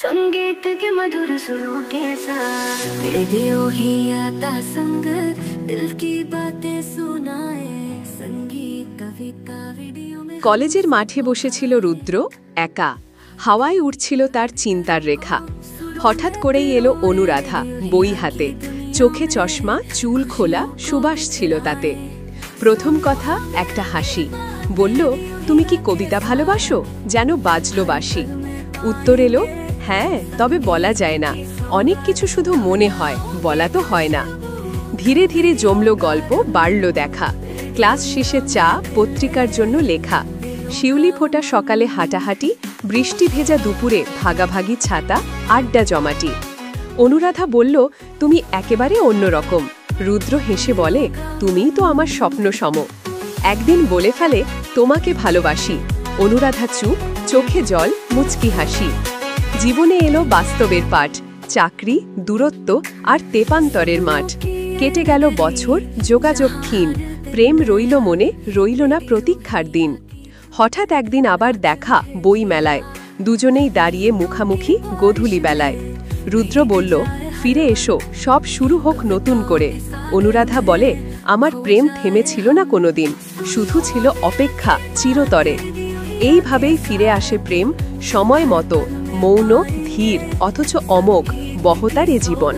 संगीत के मधुर सुरों के साथ रेडियो ही आता संग, दिल की बातें सुनाए संगीत कविता वीडियो में। কলেজের মাঠে বসেছিল রুদ্র একা। হাওয়ায় উড়ছিল তার চিন্তার রেখা। হঠাৎ করেই এলো অনুরাধা বই হাতে, চোখে চশমা, চুল খোলা, সুবাস ছিল তাতে। প্রথম কথা একটা হাসি, বলল, তুমি কি কবিতা ভালোবাসো? যেন বাজলো বাঁশি। উত্তর এলো, হ্যাঁ, তবে বলা যায় না, অনেক কিছু শুধু মনে হয়, বলা তো হয় না। ধীরে ধীরে জমল গল্প, বাড়ল দেখা। ক্লাস শেষে চা, পত্রিকার জন্য লেখা। শিউলি ফোটা সকালে হাঁটাহাঁটি, বৃষ্টি ভেজা দুপুরে ভাগাভাগি ছাতা, আড্ডা জমাটি। অনুরাধা বলল, তুমি একেবারে অন্যরকম। রুদ্র হেসে বলে, তুমিই তো আমার স্বপ্ন সম। একদিন বলে ফেলে, তোমাকে ভালোবাসি। অনুরাধা চুপ, চোখে জল, মুচকি হাসি। জীবনে এলো বাস্তবের পাঠ, চাকরি, দূরত্ব আর তেপান্তরের মাঠ। কেটে গেল বছর, যোগাযোগ ক্ষীণ, প্রেম রইল মনে, রইল না প্রতীক্ষার দিন। হঠাৎ একদিন আবার দেখা বই মেলায়, দুজনেই দাঁড়িয়ে মুখামুখি গোধূলি বেলায়। রুদ্র বলল, ফিরে এসো, সব শুরু হোক নতুন করে। অনুরাধা বলে, আমার প্রেম থেমেছিল না কোনোদিন, শুধু ছিল অপেক্ষা চিরতরে। এইভাবেই ফিরে আসে প্রেম, সময় মতো, মৌন, ধীর, অথচ অমোঘ, বহতার এ জীবন।